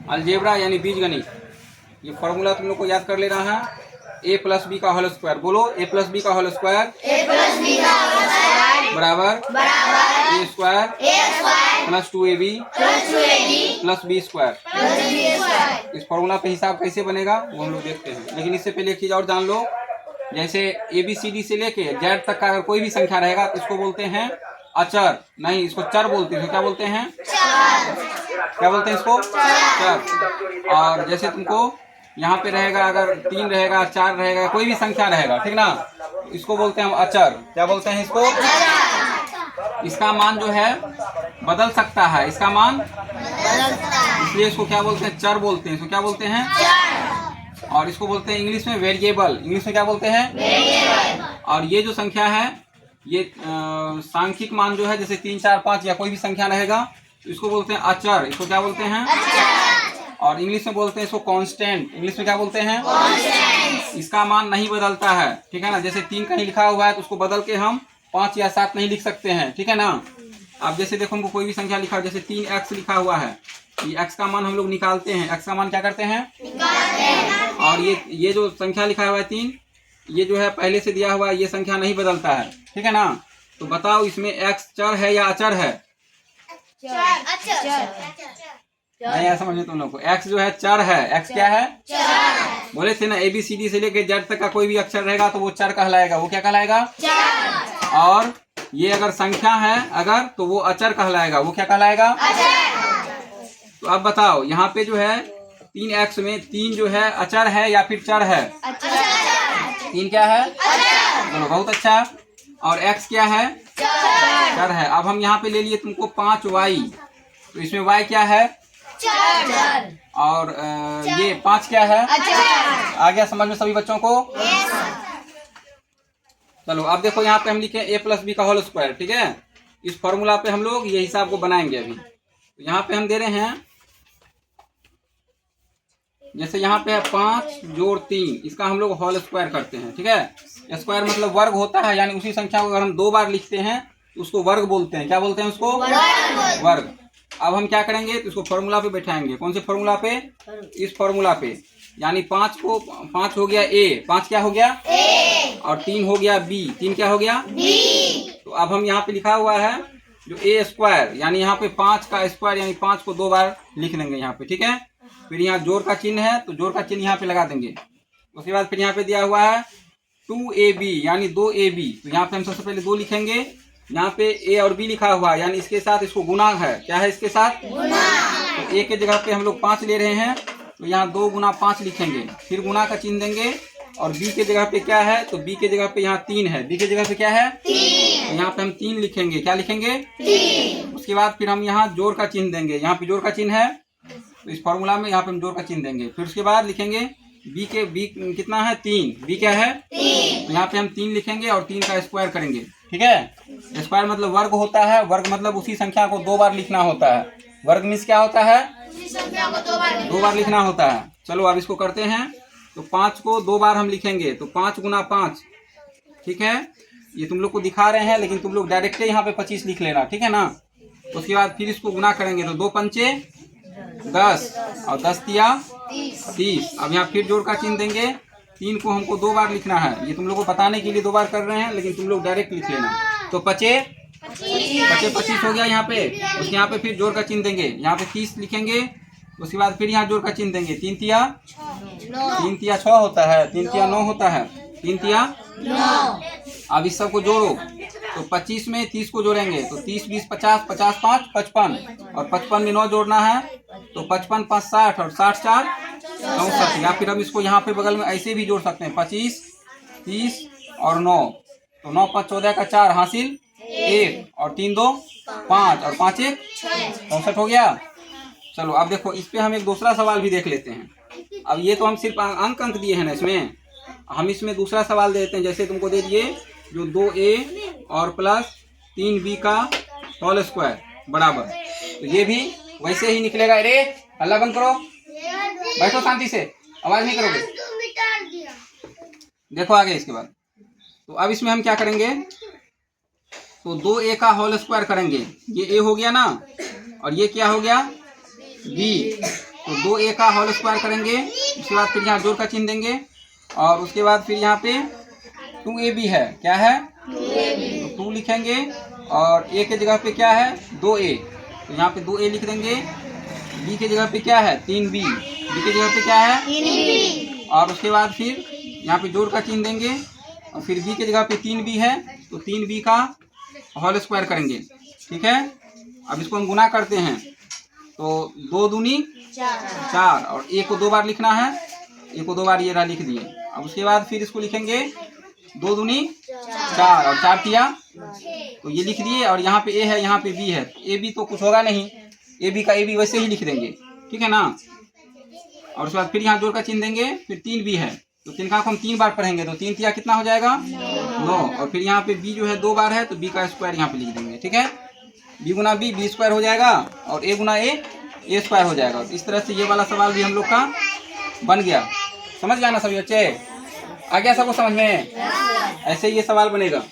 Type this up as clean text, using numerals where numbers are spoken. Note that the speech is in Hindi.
अलजेब्रा यानी बीजगणित, ये फॉर्मूला तुम लोग को याद कर लेना है। a प्लस बी का होल स्क्वायर, बोलो a प्लस बी का होल स्क्वायर बराबर a square plus 2ab plus B square. इस फॉर्मूला पे हिसाब कैसे बनेगा वो हम लोग देखते हैं, लेकिन इससे पहले एक चीज और जान लो। जैसे ABCD से लेके Z तक का अगर कोई भी संख्या रहेगा तो इसको बोलते हैं अचर, नहीं इसको चर बोलते हैं। क्या बोलते हैं? क्या बोलते हैं इसको? चर। और जैसे तुमको यहाँ पे रहेगा, अगर 3 रहेगा, 4 रहेगा, कोई भी संख्या रहेगा, ठीक ना, इसको बोलते हैं हम अचर। क्या बोलते हैं इसको? इसका मान जो है बदल सकता है, इसका मान इसलिए इसको क्या बोलते हैं? चर बोलते हैं। इसको क्या बोलते हैं? और इसको बोलते हैं इंग्लिश में वेरिएबल। इंग्लिश में क्या बोलते हैं? और ये जो संख्या है ये सांख्यिक मान जो है, जैसे 3, 4, 5 या कोई भी संख्या रहेगा तो इसको बोलते हैं अचर। इसको क्या बोलते हैं? और इंग्लिश में बोलते हैं इसको कांस्टेंट। इंग्लिश में क्या बोलते हैं? इसका मान नहीं बदलता है, ठीक है ना। जैसे 3 कहीं लिखा हुआ है तो उसको बदल के हम 5 या 7 नहीं लिख सकते हैं, ठीक है ना। अब जैसे देखो हमको कोई भी संख्या लिखा, जैसे 3x लिखा हुआ है, ये x का मान हम लोग निकालते हैं। x का मान क्या करते हैं? और ये जो संख्या लिखा हुआ है 3, ये जो है पहले से दिया हुआ है, ये संख्या नहीं बदलता है, ठीक है ना। तो बताओ इसमें x चर है या अचर है? नहीं ऐसा समझे तुम लोग को, x जो है चर है। x क्या है? बोले थे ना ABCD से लेके Z तक का कोई भी अक्षर रहेगा तो वो चर कहलाएगा। वो क्या कहलाएगा? और ये अगर संख्या है अगर, तो वो अचर कहलाएगा। वो क्या कहलाएगा? तो अब बताओ यहाँ पे जो है 3x में 3 जो है अचर है या फिर चर है? 3 क्या है? चलो बहुत अच्छा। और x क्या है? चर है। अब हम यहाँ पे ले लिए तुमको 5y, तो इसमें y क्या है? और ये 5 क्या है? आ गया समझ में सभी बच्चों को? चलो अब देखो यहाँ पे हम लिखे a प्लस बी का होल स्क्वायर, ठीक है। इस फॉर्मूला पे हम लोग ये हिसाब को बनाएंगे अभी। तो यहाँ पे हम दे रहे हैं, जैसे यहाँ पे है 5 जोड़ 3, इसका हम लोग होल स्क्वायर करते हैं, ठीक है। स्क्वायर मतलब वर्ग होता है, यानी उसी संख्या को अगर हम 2 बार लिखते हैं तो उसको वर्ग बोलते हैं। क्या बोलते हैं उसको? वर्ग। अब हम क्या करेंगे तो इसको फॉर्मूला पे बैठाएंगे। कौन से फॉर्मूला पे? इस फॉर्मूला पे। यानी 5 को 5 हो गया a, 5 क्या हो गया? और 3 हो गया b, 3 क्या हो गया? तो अब हम यहाँ पे लिखा हुआ है जो a स्क्वायर, यानी यहाँ पे 5 का स्क्वायर, यानी 5 को 2 बार लिख देंगे यहाँ पे, ठीक है। फिर यहाँ जोड़ का चिन्ह है तो जोड़ का चिन्ह यहाँ पे लगा देंगे। उसके बाद फिर यहाँ पे दिया हुआ है 2ab यानी 2ab, तो यहाँ पे हम सबसे पहले 2 लिखेंगे। यहाँ पे a और b लिखा हुआ है, यानी इसके साथ इसको गुना है। क्या है इसके साथ? गुना। तो a के जगह पे हम लोग 5 ले रहे हैं, तो यहाँ 2 गुना 5 लिखेंगे, फिर गुना का चिन्ह देंगे। और b के जगह पे क्या है? तो b के जगह पे यहाँ 3 है। b के जगह पे क्या है? 3। तो यहाँ पे हम 3 लिखेंगे। क्या लिखेंगे? 3। उसके बाद फिर हम यहाँ जोड़ का चिन्ह देंगे। यहाँ पे जोड़ का चिन्ह है, तो इस फॉर्मूला में यहाँ पे हम जोड़ का चिन्ह देंगे। फिर उसके बाद लिखेंगे b कितना है? 3। b क्या है? 3। तो यहाँ पे हम 3 लिखेंगे और 3 का स्क्वायर करेंगे, ठीक है। स्क्वायर मतलब वर्ग होता है। वर्ग मतलब उसी संख्या को 2 बार लिखना होता है। वर्ग मीन्स क्या होता है? उसी संख्या को 2 बार लिखना होता है। चलो अब इसको करते हैं। तो 5 को 2 बार हम लिखेंगे, तो 5 गुना 5, ठीक है। ये तुम लोग को दिखा रहे हैं, लेकिन तुम लोग डायरेक्ट यहाँ पे 25 लिख लेना, ठीक है ना। उसके बाद फिर इसको गुना करेंगे, तो 2 पंचे 10 और 10 तिया 30। अब यहाँ फिर जोड़ का चिन्ह देंगे। 3 को हमको 2 बार लिखना है, ये तुम लोग को बताने के लिए 2 बार कर रहे हैं, लेकिन तुम लोग डायरेक्ट लिख लेना। तो 25 हो गया यहाँ पे। उसके यहाँ पे फिर जोड़ का चिन्ह देंगे, यहाँ पे 30 लिखेंगे। उसके बाद फिर यहाँ जोड़ का चिन्ह देंगे। 3 तिया 6 होता है, 3 तिया 9 होता है, 3 तिया 9। अब इस सब को जोड़ो, तो 25 में 30 को जोड़ेंगे, तो 30 20 50, 50 5 55, और 55 में 9 जोड़ना है, तो 55 5 60 और 60 4 64। या फिर हम इसको यहाँ पे बगल में ऐसे भी जोड़ सकते हैं, 25 30 और 9, तो 9 5 14 का 4 हासिल 1, और 3 2 5 और 5 1 64 हो गया। चलो अब देखो इस पे हम एक दूसरा सवाल भी देख लेते हैं। अब ये तो हम सिर्फ अंक दिए हैं ना, इसमें हम इसमें दूसरा सवाल देते हैं। जैसे तुमको दे दिए जो 2a और प्लस 3b का होल स्क्वायर बराबर, तो ये भी वैसे ही निकलेगा। अरे हल्ला बंद करो, बैठो शांति से, आवाज नहीं करोगे। देखो आगे इसके बाद, तो अब इसमें हम क्या करेंगे, तो 2a का होल स्क्वायर करेंगे। ये a हो गया ना, और ये क्या हो गया बी। तो 2a का होल स्क्वायर करेंगे, उसके बाद फिर यहाँ जोड़ का चिन्ह देंगे और उसके बाद फिर यहाँ पे 2ab है, क्या है 2 तो 2 लिखेंगे और a के जगह पे क्या है 2a, तो यहाँ पे 2a लिख देंगे। b के जगह पे क्या है 3b, b के जगह पे क्या है 3b, और उसके बाद फिर यहाँ पे जोड़ का चिन्ह देंगे और फिर b के जगह पे 3b है तो 3b का होल स्क्वायर करेंगे, ठीक है। अब इसको हम गुना करते हैं तो 2 दूनी 4 और a को 2 बार लिखना है, a को 2 बार ये रहा लिख दिए। अब उसके बाद फिर इसको लिखेंगे 2 दूनी 4 और 4 किया तो ये लिख दिए और यहाँ पे a है यहाँ पे b है, a b तो कुछ होगा नहीं, a b का a b वैसे ही लिख देंगे, ठीक है ना। और उसके बाद फिर यहाँ जोड़ का चिन्ह देंगे, फिर 3b है तो 3 का हम 3 बार पढ़ेंगे तो 3 तिया कितना हो जाएगा 9, और फिर यहाँ पे b जो है 2 बार है तो b का स्क्वायर यहाँ पे लिख देंगे, ठीक है। b गुना b b स्क्वायर हो जाएगा और a गुना a स्क्वायर हो जाएगा। तो इस तरह से ये वाला सवाल भी हम लोग का बन गया। समझ गया ना सभी बच्चे, आ गया सबको समझ में? ऐसे ही ये सवाल बनेगा।